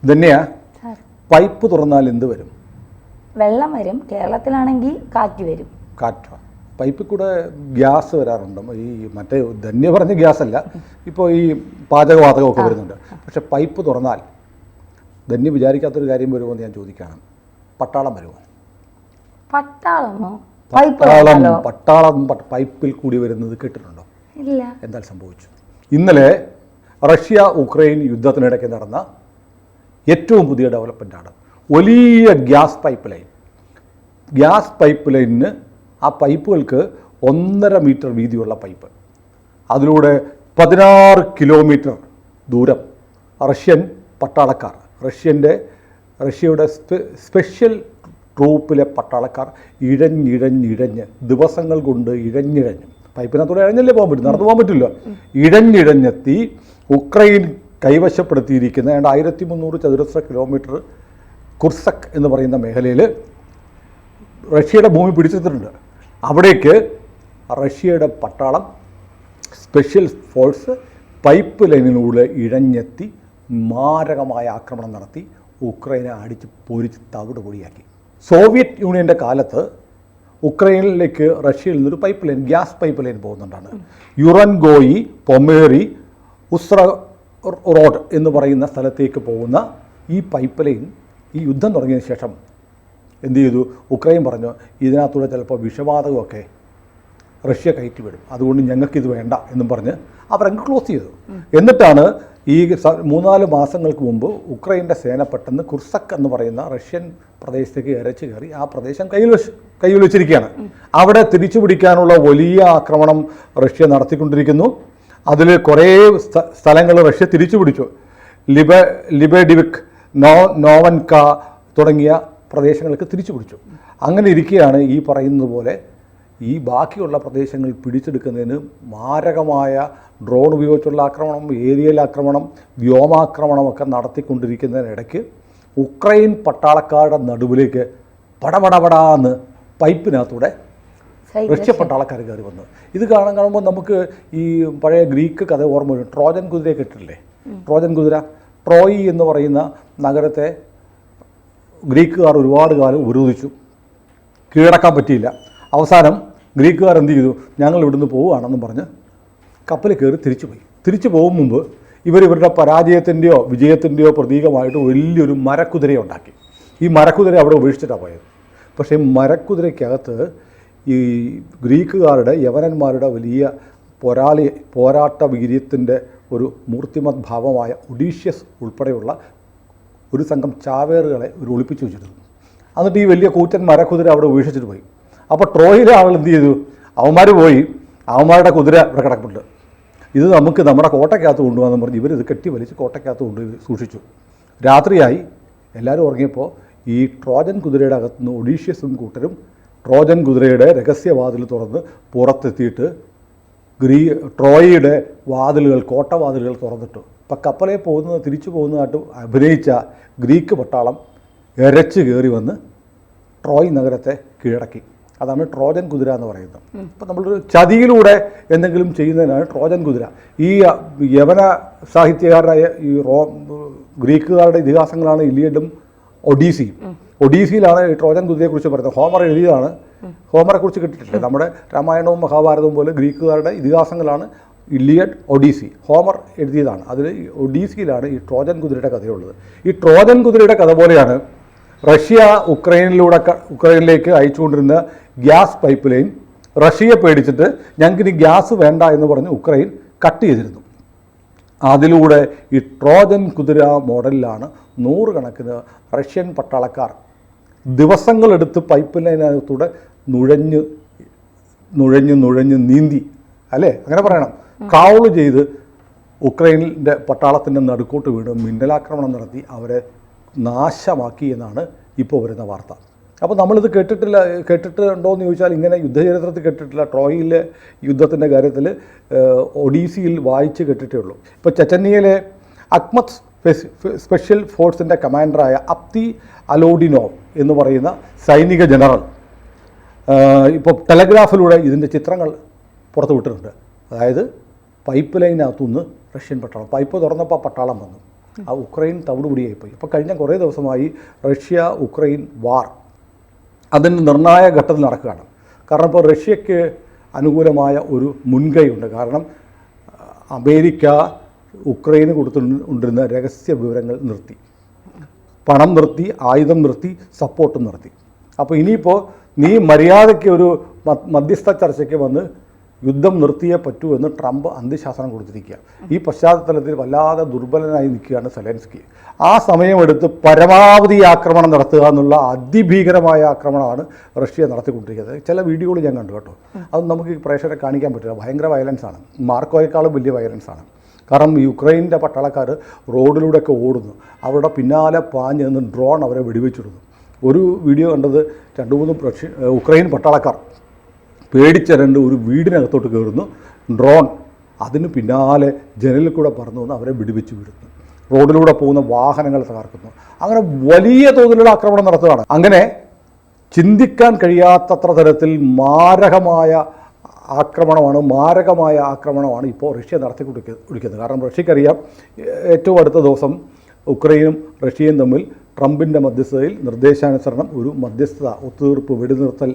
തന്നെയാ പൈപ്പ് തുറന്നാൽ എന്ത് വരും? വെള്ളം വരും. കേരളത്തിലാണെങ്കിൽ കാറ്റ് വരും. കാറ്റോ? പൈപ്പിൽ കൂടെ ഗ്യാസ് വരാറുണ്ട്. ഈ മറ്റേ ധന്യ പറഞ്ഞ ഗ്യാസ് അല്ല, ഇപ്പോൾ ഈ പാചകവാതകമൊക്കെ വരുന്നുണ്ട്. പക്ഷെ പൈപ്പ് തുറന്നാൽ ധന്യ വിചാരിക്കാത്തൊരു കാര്യം വരുമോ എന്ന് ഞാൻ ചോദിക്കുകയാണ്. പട്ടാളം വരുമോ? പട്ടാളമോ? പട്ടാളം പൈപ്പിൽ കൂടി വരുന്നത് കേട്ടിട്ടുണ്ടോ? ഇല്ല. എന്താ സംഭവിച്ചു? ഇന്നലെ റഷ്യ ഉക്രൈൻ യുദ്ധത്തിനിടയ്ക്ക് നടന്ന ഏറ്റവും പുതിയ ഡെവലപ്മെൻ്റാണ് വലിയ gas pipeline. Gas pipe ലൈനിന് ആ പൈപ്പുകൾക്ക് 1.5 മീറ്റർ വീതിയുള്ള പൈപ്പ്, അതിലൂടെ 16 കിലോമീറ്റർ ദൂരം റഷ്യൻ പട്ടാളക്കാർ, റഷ്യയുടെ സ്പെഷ്യൽ ട്രൂപ്പിലെ പട്ടാളക്കാർ ഇഴഞ്ഞ് ദിവസങ്ങൾ കൊണ്ട് ഇഴഞ്ഞ് പൈപ്പിനകത്തൂടെ ഇഴഞ്ഞല്ലേ പോകാൻ പറ്റും, നടന്നു പോകാൻ പറ്റില്ല, ഇഴഞ്ഞെത്തി ഉക്രൈൻ കൈവശപ്പെടുത്തിയിരിക്കുന്ന 1300 ചതുരശ്ര കിലോമീറ്റർ കുർസക് എന്ന് പറയുന്ന മേഖലയിൽ റഷ്യയുടെ ഭൂമി പിടിച്ചെടുത്തിട്ടുണ്ട്. അവിടേക്ക് റഷ്യയുടെ പട്ടാളം സ്പെഷ്യൽ ഫോഴ്സ് പൈപ്പ് ലൈനിലൂടെ ഇഴഞ്ഞെത്തി മാരകമായ ആക്രമണം നടത്തി ഉക്രൈനെ അടിച്ച് പൊരിച്ച് തവിട് പൊടിയാക്കി. സോവിയറ്റ് യൂണിയൻ്റെ കാലത്ത് ഉക്രൈനിലേക്ക് റഷ്യയിൽ നിന്നൊരു pipeline, gas pipeline പോകുന്നുണ്ടാണ്. യുറൻഗോയി, പൊമേറി, ഉസ്ര റോഡ് എന്ന് പറയുന്ന സ്ഥലത്തേക്ക് പോകുന്ന ഈ പൈപ്പ് ലൈൻ ഈ യുദ്ധം തുടങ്ങിയതിന് ശേഷം എന്ത് ചെയ്തു? ഉക്രൈൻ പറഞ്ഞു ഇതിനകത്തൂടെ ചിലപ്പോൾ വിഷവാതകമൊക്കെ റഷ്യ കയറ്റി വിടും, അതുകൊണ്ട് ഞങ്ങൾക്കിത് വേണ്ട എന്നും പറഞ്ഞ് അവരങ്ങ് ക്ലോസ് ചെയ്തു. എന്നിട്ടാണ് ഈ 3-4 മാസങ്ങൾക്ക് മുമ്പ് ഉക്രൈൻ്റെ സേന പെട്ടെന്ന് കുർസക് എന്ന് പറയുന്ന റഷ്യൻ പ്രദേശത്തേക്ക് ഇരച്ചു കയറി ആ പ്രദേശം കയ്യിൽ വെച്ചിരിക്കുകയാണ്. അവിടെ തിരിച്ചു പിടിക്കാനുള്ള വലിയ ആക്രമണം റഷ്യ നടത്തിക്കൊണ്ടിരിക്കുന്നു. അതിൽ കുറേ സ്ഥലങ്ങൾ റഷ്യ തിരിച്ചു പിടിച്ചു. ലിബഡിവിക്, നോവൻക തുടങ്ങിയ പ്രദേശങ്ങൾക്ക് തിരിച്ചു പിടിച്ചു. അങ്ങനെ ഇരിക്കുകയാണ് ഈ പറയുന്നത് പോലെ ഈ ബാക്കിയുള്ള പ്രദേശങ്ങൾ പിടിച്ചെടുക്കുന്നതിന് മാരകമായ ഡ്രോൺ ഉപയോഗിച്ചുള്ള ആക്രമണം, ഏരിയൽ ആക്രമണം, വ്യോമാക്രമണമൊക്കെ നടത്തിക്കൊണ്ടിരിക്കുന്നതിനിടയ്ക്ക് ഉക്രൈൻ പട്ടാളക്കാരുടെ നടുവിലേക്ക് പടപടപടാന്ന് പൈപ്പിനകത്തൂടെ റഷ്യ പട്ടാളക്കാർ കയറി വന്നു. ഇത് കാണുമ്പോൾ നമുക്ക് ഈ പഴയ ഗ്രീക്ക് കഥ ഓർമ്മ വരും. ട്രോജൻ കുതിരയെ കേട്ടിട്ടില്ലേ? ട്രോജൻ കുതിര, ട്രോയി എന്ന് പറയുന്ന നഗരത്തെ ഗ്രീക്കുകാർ ഒരുപാട് കാലം ഉപരോധിച്ചു, കീഴടക്കാൻ പറ്റിയില്ല. അവസാനം ഗ്രീക്കുകാർ എന്ത് ചെയ്തു? ഞങ്ങൾ ഇവിടുന്ന് പോവുകയാണെന്നും പറഞ്ഞ് കപ്പലിൽ കയറി തിരിച്ചു പോകും മുമ്പ് ഇവരുടെ പരാജയത്തിൻ്റെയോ വിജയത്തിൻ്റെയോ പ്രതീകമായിട്ട് വലിയൊരു മരക്കുതിരയെ ഉണ്ടാക്കി. ഈ മരക്കുതിര അവിടെ ഉപേക്ഷിച്ചിട്ടാണ് പോയത്. പക്ഷേ മരക്കുതിരയ്ക്കകത്ത് ഈ ഗ്രീക്കുകാരുടെ യവനന്മാരുടെ വലിയ പോരാട്ട വീര്യത്തിൻ്റെ ഒരു മൂർത്തിമത് ഭാവമായ ഒഡീഷ്യസ് ഉൾപ്പെടെയുള്ള ഒരു സംഘം ചാവേറുകളെ ഒളിപ്പിച്ചു വെച്ചിരുന്നു. എന്നിട്ട് ഈ വലിയ കൂറ്റൻ മരക്കുതിര അവിടെ ഉപേക്ഷിച്ചിട്ട് പോയി. അപ്പോൾ ട്രോയിലെ ആൾ എന്ത് ചെയ്തു? അവന്മാർ പോയി, അവന്മാരുടെ കുതിര ഇവിടെ കിടപ്പുണ്ട്, ഇത് നമുക്ക് നമ്മുടെ കോട്ടയ്ക്കകത്ത് കൊണ്ടുപോകാമെന്ന് പറഞ്ഞ് ഇവരിത് കെട്ടി വലിച്ച് കോട്ടയ്ക്കകത്ത് കൊണ്ടുപോയി സൂക്ഷിച്ചു. രാത്രിയായി, എല്ലാവരും ഉറങ്ങിയപ്പോൾ ഈ ട്രോജൻ കുതിരയുടെ അകത്തുനിന്ന് ഒഡീഷ്യസും കൂട്ടരും ട്രോജൻ കുതിരയുടെ രഹസ്യവാതിൽ തുറന്ന് പുറത്തെത്തിയിട്ട് ട്രോയിയുടെ കോട്ടവാതിലുകൾ തുറന്നിട്ടു. ഇപ്പം കപ്പലിൽ തിരിച്ചു പോകുന്നതായിട്ട് അഭിനയിച്ച ഗ്രീക്ക് പട്ടാളം ഇരച്ച് കയറി വന്ന് ട്രോയ് നഗരത്തെ കീഴടക്കി. അതാണ് ട്രോജൻ കുതിര എന്ന് പറയുന്നത്. അപ്പം നമ്മളൊരു ചതിയിലൂടെ എന്തെങ്കിലും ചെയ്യുന്നതിനാണ് ട്രോജൻ കുതിര. ഈ യവന സാഹിത്യകാരായ ഈ ഗ്രീക്കുകാരുടെ ഇതിഹാസങ്ങളാണ് ഇലിയഡും ഒഡീസിയും. ഒഡീസിയിലാണ് ഈ ട്രോജൻ കുതിരയെക്കുറിച്ച് പറയുന്നത്. ഹോമർ എഴുതിയതാണ്. ഹോമറെക്കുറിച്ച് കിട്ടിയിട്ടില്ല. നമ്മുടെ രാമായണവും മഹാഭാരതവും പോലെ ഗ്രീക്കുകാരുടെ ഇതിഹാസങ്ങളാണ് ഇലിയഡ്, ഒഡീസി. ഹോമർ എഴുതിയതാണ്. അതിൽ ഒഡീസിയിലാണ് ഈ ട്രോജൻ കുതിരയുടെ കഥയുള്ളത്. ഈ ട്രോജൻ കുതിരയുടെ കഥ പോലെയാണ് റഷ്യ ഉക്രൈനിലേക്ക് അയച്ചുകൊണ്ടിരുന്ന ഗ്യാസ് പൈപ്പ് ലൈൻ. റഷ്യയെ പേടിച്ചിട്ട് ഞങ്ങൾക്കിനി ഗ്യാസ് വേണ്ട എന്ന് പറഞ്ഞ് ഉക്രൈൻ കട്ട് ചെയ്തിരുന്നു. അതിലൂടെ ഈ ട്രോജൻ കുതിര മോഡലിലാണ് 100 കണക്കിന് റഷ്യൻ പട്ടാളക്കാർ ദിവസങ്ങളെടുത്ത് പൈപ്പ് ലൈനകത്തൂടെ നുഴഞ്ഞ് നീന്തി, അല്ലേ അങ്ങനെ പറയണം, ക്രൗൾ ചെയ്ത് ഉക്രൈനിൻ്റെ പട്ടാളത്തിൻ്റെ നടുക്കോട്ട് വീണ് മിന്നലാക്രമണം നടത്തി അവരെ നാശമാക്കി എന്നാണ് ഇപ്പോൾ വരുന്ന വാർത്ത. അപ്പോൾ നമ്മളിത് കേട്ടിട്ടുണ്ടോ എന്ന് ചോദിച്ചാൽ ഇങ്ങനെ യുദ്ധചരിത്രത്തിൽ കേട്ടിട്ടില്ല. ട്രോയിലെ യുദ്ധത്തിൻ്റെ കാര്യത്തിൽ ഒഡീസിയിൽ വായിച്ച് കേട്ടിട്ടേ ഉള്ളൂ. ഇപ്പോൾ ചെച്ചന്യയിലെ അക്മത് സ്പെഷ്യൽ ഫോഴ്സിൻ്റെ കമാൻഡറായ അപ്തി അലോഡിനോവ് എന്ന് പറയുന്ന സൈനിക ജനറൽ ഇപ്പോൾ ടെലഗ്രാഫിലൂടെ ഇതിൻ്റെ ചിത്രങ്ങൾ പുറത്തു വിട്ടിട്ടുണ്ട്. അതായത് പൈപ്പ് ലൈനകത്തുനിന്ന് റഷ്യൻ പട്ടാളം, പൈപ്പ് തുറന്നപ്പോൾ പട്ടാളം വന്നു, ആ ഉക്രൈൻ തവിടുപിടിയായിപ്പോയി. ഇപ്പോൾ കഴിഞ്ഞ കുറേ ദിവസമായി റഷ്യ ഉക്രൈൻ വാർ അതിന് നിർണായക ഘട്ടത്തിൽ നടക്കുകയാണ്. കാരണം ഇപ്പോൾ റഷ്യക്ക് അനുകൂലമായ ഒരു മുൻകൈയുണ്ട്. കാരണം അമേരിക്ക ഉക്രൈന് കൊടുത്തുകൊണ്ടിരുന്ന രഹസ്യ വിവരങ്ങൾ നിർത്തി, പണം നിർത്തി, ആയുധം നിർത്തി, സപ്പോർട്ടും നിർത്തി. അപ്പോൾ ഇനിയിപ്പോൾ നീ മര്യാദയ്ക്ക് ഒരു മധ്യസ്ഥ ചർച്ചയ്ക്ക് വന്ന് യുദ്ധം നിർത്തിയേ പറ്റൂ എന്ന് ട്രംപ് അന്ത്യശാസനം കൊടുത്തിരിക്കുക. ഈ പശ്ചാത്തലത്തിൽ വല്ലാതെ ദുർബലനായി നിൽക്കുകയാണ് സെലൻസ്കി. ആ സമയമെടുത്ത് പരമാവധി ആക്രമണം നടത്തുക എന്നുള്ള അതിഭീകരമായ ആക്രമണമാണ് റഷ്യ നടത്തിക്കൊണ്ടിരിക്കുന്നത്. ചില വീഡിയോകൾ ഞാൻ കണ്ടു കേട്ടോ. അത് നമുക്ക് പ്രേക്ഷകരെ കാണിക്കാൻ പറ്റില്ല. ഭയങ്കര വയലൻസാണ്, മാർക്കോയേക്കാളും വലിയ വയലൻസാണ്. കാരണം യുക്രൈൻ്റെ പട്ടാളക്കാർ റോഡിലൂടെയൊക്കെ ഓടുന്നു, അവരുടെ പിന്നാലെ പാഞ്ഞ് നിന്ന് ഡ്രോൺ അവരെ വെടിവെച്ചിടുന്നു. ഒരു വീഡിയോ കണ്ടത് 2-3 ഉക്രൈൻ പട്ടാളക്കാർ പേടിച്ചരണ്ട് ഒരു വീടിനകത്തോട്ട് കയറുന്നു, ഡ്രോൺ അതിന് പിന്നാലെ ജനലിൽ കൂടെ പറന്നു വന്ന് അവരെ വെടിവെച്ച് വിടുന്നു, റോഡിലൂടെ പോകുന്ന വാഹനങ്ങൾ തകർക്കുന്നു. അങ്ങനെ വലിയ തോതിലുള്ള ആക്രമണം നടത്തുകയാണ്. അങ്ങനെ ചിന്തിക്കാൻ കഴിയാത്തത്ര തരത്തിൽ മാരകമായ ആക്രമണമാണ് ഇപ്പോൾ റഷ്യ നടത്തിക്കൊണ്ടിരിക്കുന്നത്. കാരണം റഷ്യക്കറിയാം ഏറ്റവും അടുത്ത ദിവസം ഉക്രൈനും റഷ്യയും തമ്മിൽ ട്രംപിൻ്റെ മധ്യസ്ഥതയിൽ നിർദ്ദേശാനുസരണം ഒരു മധ്യസ്ഥത ഒത്തുതീർപ്പ് വെടിനിർത്തൽ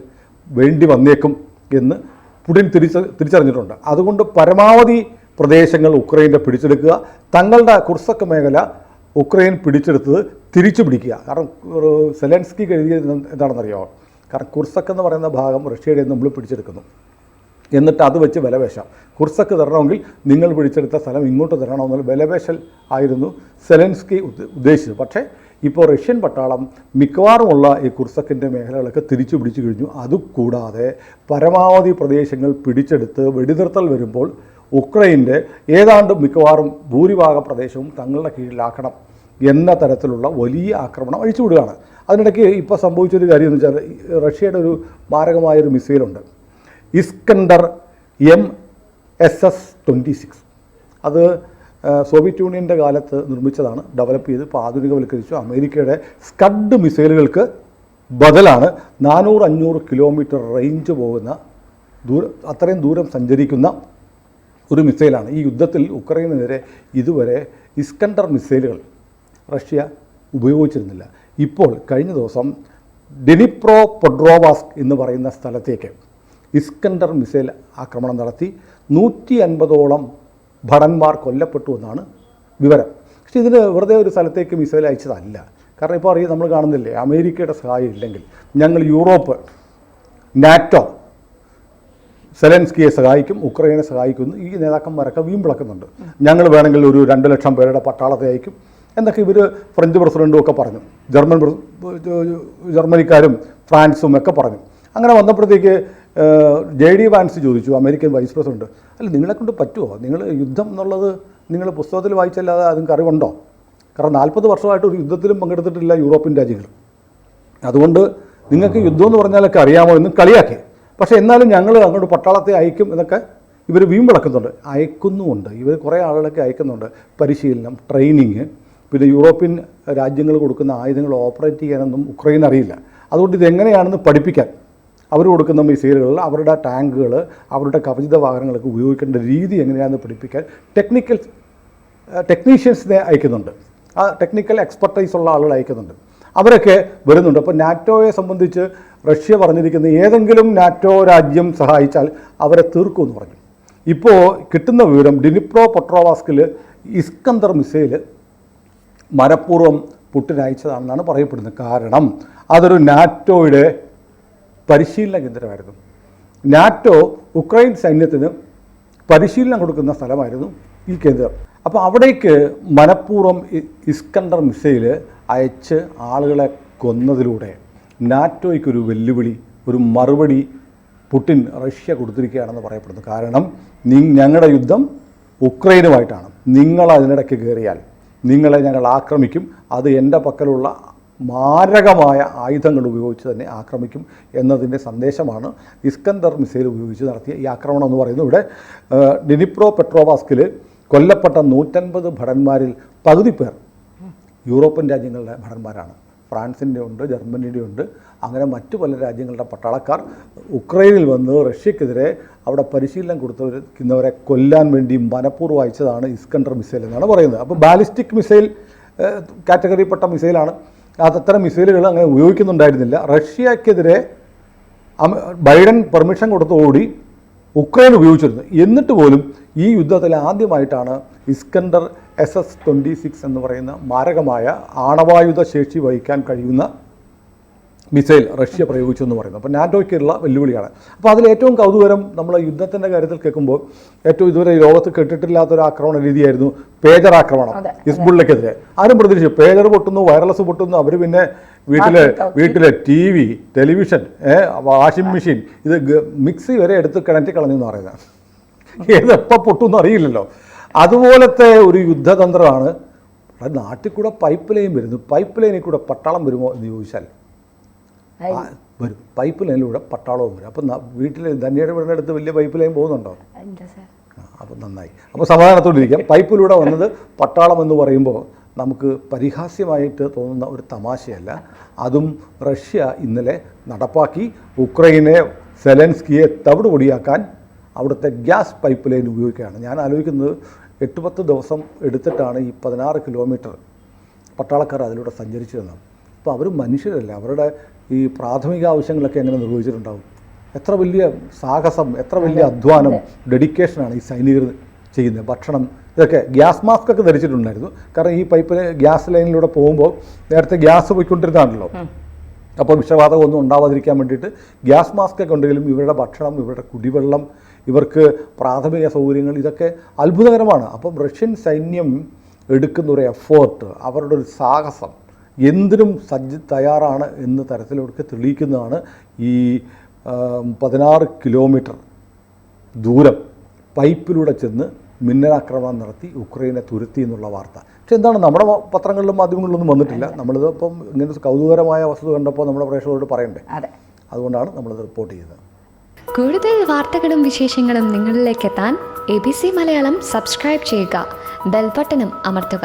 വേണ്ടി വന്നേക്കും എന്ന് പുടിൻ തിരിച്ചറിഞ്ഞിട്ടുണ്ട്. അതുകൊണ്ട് പരമാവധി പ്രദേശങ്ങൾ ഉക്രൈൻ്റെ പിടിച്ചെടുക്കുക, തങ്ങളുടെ കുർസക്ക് മേഖല ഉക്രൈൻ പിടിച്ചെടുത്തത് തിരിച്ചു പിടിക്കുക. കാരണം സെലൻസ്കി എഴുതിയത് എന്താണെന്നറിയാമോ? കാരണം കുർസക്ക് എന്ന് പറയുന്ന ഭാഗം റഷ്യയുടെ നമ്മൾ പിടിച്ചെടുക്കുന്നു, എന്നിട്ട് അത് വെച്ച് വിലപേശാം. കുർസക്ക് തരണമെങ്കിൽ നിങ്ങൾ പിടിച്ചെടുത്ത സ്ഥലം ഇങ്ങോട്ട് തരണമെന്നുള്ള വിലപേശൽ ആയിരുന്നു സെലൻസ്കി ഉദ്ദേശിച്ചത്. പക്ഷേ ഇപ്പോൾ റഷ്യൻ പട്ടാളം മിക്കവാറുമുള്ള ഈ കുർസക്കിൻ്റെ മേഖലകളൊക്കെ തിരിച്ചു പിടിച്ചു കഴിഞ്ഞു. അതുകൂടാതെ പരമാവധി പ്രദേശങ്ങൾ പിടിച്ചെടുത്ത് വെടിനിർത്തൽ വരുമ്പോൾ ഉക്രൈൻ്റെ ഏതാണ്ട് മിക്കവാറും ഭൂരിഭാഗ പ്രദേശവും തങ്ങളുടെ കീഴിലാക്കണം എന്ന തരത്തിലുള്ള വലിയ ആക്രമണം അഴിച്ചുവിടുകയാണ്. അതിനിടയ്ക്ക് ഇപ്പോൾ സംഭവിച്ചൊരു കാര്യം എന്ന് വെച്ചാൽ റഷ്യയുടെ ഒരു മാരകമായൊരു മിസൈലുണ്ട്, ഇസ്കണ്ടർ MSS-26. അത് സോവിയറ്റ് യൂണിയൻ്റെ കാലത്ത് നിർമ്മിച്ചതാണ്, ഡെവലപ്പ് ചെയ്ത് ഇപ്പോൾ ആധുനികവൽക്കരിച്ചു. അമേരിക്കയുടെ സ്കഡ് മിസൈലുകൾക്ക് ബദലാണ് 400-500 കിലോമീറ്റർ റേഞ്ച് പോകുന്ന അത്രയും ദൂരം സഞ്ചരിക്കുന്ന ഒരു മിസൈലാണ്. ഈ യുദ്ധത്തിൽ ഉക്രൈനെതിരെ ഇതുവരെ ഇസ്കണ്ടർ മിസൈലുകൾ റഷ്യ ഉപയോഗിച്ചിരുന്നില്ല. ഇപ്പോൾ കഴിഞ്ഞ ദിവസം ഡെനിപ്രോ പൊഡ്രോവാസ്ക് എന്ന് പറയുന്ന സ്ഥലത്തേക്ക് ഇസ്കണ്ടർ മിസൈൽ ആക്രമണം നടത്തി 150ഓളം ഭടന്മാർ കൊല്ലപ്പെട്ടു എന്നാണ് വിവരം. പക്ഷേ ഇതിന് വെറുതെ ഒരു സ്ഥലത്തേക്ക് മിസൈൽ അയച്ചതല്ല. കാരണം ഇപ്പോൾ അറിയാം, നമ്മൾ കാണുന്നില്ലേ, അമേരിക്കയുടെ സഹായം ഇല്ലെങ്കിൽ ഞങ്ങൾ യൂറോപ്പ്, നാറ്റോ സെലൻസ്കിയെ സഹായിക്കും, ഉക്രൈനെ സഹായിക്കുന്നു. ഈ നേതാക്കന്മാരൊക്കെ വീമ്പിളക്കുന്നുണ്ട്. ഞങ്ങൾ വേണമെങ്കിൽ ഒരു 2 ലക്ഷം പേരുടെ പട്ടാളത്തെ അയക്കും എന്നൊക്കെ ഇവർ ഫ്രഞ്ച് പ്രസിഡൻറ്റും ഒക്കെ പറഞ്ഞു, ജർമ്മനിക്കാരും ഫ്രാൻസും ഒക്കെ പറഞ്ഞു. അങ്ങനെ വന്നപ്പോഴത്തേക്ക് JD വാൻസ് ചോദിച്ചു, അമേരിക്കൻ വൈസ് പ്രസിഡന്റ്, അല്ല നിങ്ങളെ കൊണ്ട് പറ്റുമോ? നിങ്ങൾ യുദ്ധം എന്നുള്ളത് നിങ്ങൾ പുസ്തകത്തിൽ വായിച്ചല്ലാതെ അതിന് അറിവുണ്ടോ? കാരണം 40 വർഷമായിട്ട് ഒരു യുദ്ധത്തിലും പങ്കെടുത്തിട്ടില്ല യൂറോപ്യൻ രാജ്യങ്ങൾ. അതുകൊണ്ട് നിങ്ങൾക്ക് യുദ്ധം എന്ന് പറഞ്ഞാലൊക്കെ അറിയാമോ എന്ന് കളിയാക്കി. പക്ഷേ എന്നാലും ഞങ്ങൾ അങ്ങോട്ട് പട്ടാളത്തെ അയക്കും എന്നൊക്കെ ഇവർ വീമ്പിളക്കുന്നുണ്ട്, അയക്കുന്നുമുണ്ട്. ഇവർ കുറേ ആളുകളൊക്കെ അയക്കുന്നുണ്ട്, പരിശീലനം, ട്രെയിനിങ്. പിന്നെ യൂറോപ്യൻ രാജ്യങ്ങൾ കൊടുക്കുന്ന ആയുധങ്ങൾ ഓപ്പറേറ്റ് ചെയ്യാനൊന്നും ഉക്രൈൻ അറിയില്ല. അതുകൊണ്ട് ഇതെങ്ങനെയാണെന്ന് പഠിപ്പിക്കാൻ അവർ കൊടുക്കുന്ന മിസൈലുകൾ, അവരുടെ ടാങ്കുകൾ, അവരുടെ കവചിത വാഹനങ്ങളൊക്കെ ഉപയോഗിക്കേണ്ട രീതി എങ്ങനെയാണെന്ന് പഠിപ്പിക്കാൻ ടെക്നീഷ്യൻസിനെ അയക്കുന്നുണ്ട്. ആ ടെക്നിക്കൽ എക്സ്പെർട്ടൈസ് ഉള്ള ആളുകൾ അയക്കുന്നുണ്ട്. അവരൊക്കെ വരുന്നുണ്ട്. അപ്പോൾ നാറ്റോയെ സംബന്ധിച്ച് റഷ്യ പറഞ്ഞിരിക്കുന്ന ഏതെങ്കിലും നാറ്റോ രാജ്യം സഹായിച്ചാൽ അവരെ തീർക്കുമെന്ന് പറഞ്ഞു. ഇപ്പോൾ കിട്ടുന്ന വിവരം ഡെനിപ്രോ പൊട്രോവാസ്കിൽ ഇസ്കന്ദർ മിസൈൽ മനഃപൂർവ്വം പുടിൻ അയച്ചതാണെന്നാണ് പറയപ്പെടുന്നത്. കാരണം അതൊരു നാറ്റോയുടെ പരിശീലന കേന്ദ്രമായിരുന്നു. നാറ്റോ ഉക്രൈൻ സൈന്യത്തിന് പരിശീലനം കൊടുക്കുന്ന സ്ഥലമായിരുന്നു ഈ കേന്ദ്രം. അപ്പോൾ അവിടേക്ക് മനഃപൂർവ്വം ഇസ്കണ്ടർ മിസൈൽ അയച്ച് ആളുകളെ കൊന്നതിലൂടെ നാറ്റോയ്ക്കൊരു വെല്ലുവിളി, ഒരു മറുപടി പുടിൻ റഷ്യ കൊടുത്തിരിക്കുകയാണെന്ന് പറയപ്പെടുന്നു. കാരണം ഞങ്ങളുടെ യുദ്ധം ഉക്രൈനുമായിട്ടാണ്, നിങ്ങൾ അതിനിടയ്ക്ക് കയറിയാൽ നിങ്ങളെ ഞങ്ങൾ ആക്രമിക്കും, അത് എൻ്റെ പക്കലുള്ള മാരകമായ ആയുധങ്ങൾ ഉപയോഗിച്ച് തന്നെ ആക്രമിക്കും എന്നതിൻ്റെ സന്ദേശമാണ് ഇസ്കന്ദർ മിസൈൽ ഉപയോഗിച്ച് നടത്തിയ ഈ ആക്രമണം എന്ന് പറയുന്നത്. ഇവിടെ ഡെനിപ്രോ പെട്രോവാസ്കിൽ കൊല്ലപ്പെട്ട 150 ഭടന്മാരിൽ പകുതി പേർ യൂറോപ്യൻ രാജ്യങ്ങളുടെ ഭടന്മാരാണ്. ഫ്രാൻസിൻ്റെ ഉണ്ട്, ജർമ്മനിയുടെ ഉണ്ട്, അങ്ങനെ മറ്റു പല രാജ്യങ്ങളുടെ പട്ടാളക്കാർ ഉക്രൈനിൽ വന്ന് റഷ്യക്കെതിരെ അവിടെ പരിശീലനം കൊടുക്കുന്നവരെ കൊല്ലാൻ വേണ്ടി മനഃപൂർവ്വം അയച്ചതാണ് ഇസ്കണ്ടർ മിസൈൽ എന്നാണ് പറയുന്നത്. അപ്പോൾ ബാലിസ്റ്റിക് മിസൈൽ കാറ്റഗറിയിൽപ്പെട്ട മിസൈലാണ്. അത്തരം മിസൈലുകൾ അങ്ങനെ ഉപയോഗിക്കുന്നുണ്ടായിരുന്നില്ല. റഷ്യക്കെതിരെ ബൈഡൻ പെർമിഷൻ കൊടുത്തോടുകൂടി ഉക്രൈൻ ഉപയോഗിച്ചിരുന്നു. എന്നിട്ട് പോലും ഈ യുദ്ധത്തിൽ ആദ്യമായിട്ടാണ് ഇസ്കണ്ടർ SS-26 എന്ന് പറയുന്ന മാരകമായ ആണവായുധ ശേഷി വഹിക്കാൻ കഴിയുന്ന മിസൈൽ റഷ്യ പ്രയോഗിച്ചു എന്ന് പറയുന്നത്. അപ്പോൾ നാറ്റോയ്ക്കുള്ള വെല്ലുവിളിയാണ്. അപ്പോൾ അതിൽ ഏറ്റവും കൗതുകരം നമ്മൾ യുദ്ധത്തിൻ്റെ കാര്യത്തിൽ കേൾക്കുമ്പോൾ ഏറ്റവും ഇതുവരെ ലോകത്ത് കേട്ടിട്ടില്ലാത്തൊരു ആക്രമണ രീതിയായിരുന്നു പേജർ ആക്രമണം ഹിസ്ബുള്ളക്കെതിരെ. ആരും പ്രതീക്ഷിച്ചു പേജർ പൊട്ടുന്നു, വയർലെസ് പൊട്ടുന്നു, അവർ പിന്നെ വീട്ടിലെ TV, ടെലിവിഷൻ, വാഷിംഗ് മെഷീൻ, ഇത് മിക്സി വരെ എടുത്ത് കിണറ്റി കളഞ്ഞു എന്ന് പറയുന്നത്. ഏതെപ്പോൾ പൊട്ടുമെന്ന് അറിയില്ലല്ലോ. അതുപോലത്തെ ഒരു യുദ്ധതന്ത്രമാണ്. നാട്ടിൽ കൂടെ പൈപ്പ് ലൈൻ വരുന്നു. പൈപ്പ് ലൈനിൽ കൂടെ പട്ടാളം വരുമോ എന്ന് ചോദിച്ചാൽ വരും. പൈപ്പ് ലൈനിലൂടെ പട്ടാളവും വരും. അപ്പം വീട്ടിൽ ധന്യയുടെ വീടിൻ്റെ അടുത്ത് വലിയ പൈപ്പ് ലൈൻ പോകുന്നുണ്ടോ? അപ്പം നന്നായി. അപ്പോൾ സമാധാനത്തോടിരിക്കാം. പൈപ്പിലൂടെ വന്നത് പട്ടാളം എന്ന് പറയുമ്പോൾ നമുക്ക് പരിഹാസ്യമായിട്ട് തോന്നുന്ന ഒരു തമാശയല്ല. അതും റഷ്യ ഇന്നലെ നടപ്പാക്കി. ഉക്രൈനെ, സെലൻസ്കിയെ തവിടുപൊടിയാക്കാൻ അവിടുത്തെ ഗ്യാസ് പൈപ്പ് ലൈൻ ഉപയോഗിക്കുകയാണ്. ഞാൻ ആലോചിക്കുന്നത് 8-10 ദിവസം എടുത്തിട്ടാണ് ഈ 16 കിലോമീറ്റർ പട്ടാളക്കാർ അതിലൂടെ സഞ്ചരിച്ചിരുന്നത്. അപ്പോൾ അവർ മനുഷ്യരല്ല. അവരുടെ ഈ പ്രാഥമിക ആവശ്യങ്ങളൊക്കെ എങ്ങനെ നിർവഹിച്ചിട്ടുണ്ടാവും? എത്ര വലിയ സാഹസം, എത്ര വലിയ അധ്വാനം, ഡെഡിക്കേഷനാണ് ഈ സൈനികർ ചെയ്യുന്നത്. ഭക്ഷണം, ഇതൊക്കെ. ഗ്യാസ് മാസ്ക് ഒക്കെ ധരിച്ചിട്ടുണ്ടായിരുന്നു. കാരണം ഈ പൈപ്പ് ഗ്യാസ് ലൈനിലൂടെ പോകുമ്പോൾ നേരത്തെ ഗ്യാസ് പോയിക്കൊണ്ടിരുന്നതാണല്ലോ. അപ്പോൾ വിഷവാതകം ഒന്നും ഉണ്ടാവാതിരിക്കാൻ വേണ്ടിയിട്ട് ഗ്യാസ് മാസ്ക് ഒക്കെ ഉണ്ടെങ്കിലും ഇവരുടെ ഭക്ഷണം, ഇവരുടെ കുടിവെള്ളം, ഇവർക്ക് പ്രാഥമിക സൗകര്യങ്ങൾ, ഇതൊക്കെ അത്ഭുതകരമാണ്. അപ്പം റഷ്യൻ സൈന്യം എടുക്കുന്ന ഒരു എഫേർട്ട്, അവരുടെ ഒരു സാഹസം എന്തിനും തയ്യാറാണ് എന്ന തരത്തിലൊക്കെ തെളിയിക്കുന്നതാണ് ഈ 16 കിലോമീറ്റർ ദൂരം പൈപ്പിലൂടെ ചെന്ന് മിന്നലാക്രമണം നടത്തി ഉക്രൈനെ തുരത്തി എന്നുള്ള വാർത്ത. പക്ഷെ എന്താണ്, നമ്മുടെ പത്രങ്ങളിലും മാധ്യമങ്ങളിലൊന്നും വന്നിട്ടില്ല. നമ്മളിത് ഇപ്പം ഇങ്ങനെ കൗതുകരമായ വസ്തുത കണ്ടപ്പോൾ നമ്മുടെ പ്രേക്ഷകരോട് പറയണ്ടേ, അതുകൊണ്ടാണ് നമ്മളിത് റിപ്പോർട്ട് ചെയ്തത്. കൂടുതൽ വാർത്തകളും വിശേഷങ്ങളും നിങ്ങളിലേക്ക് എത്താൻ ABC മലയാളം സബ്സ്ക്രൈബ് ചെയ്യുക, ബെൽ ബട്ടണും അമർത്തുക.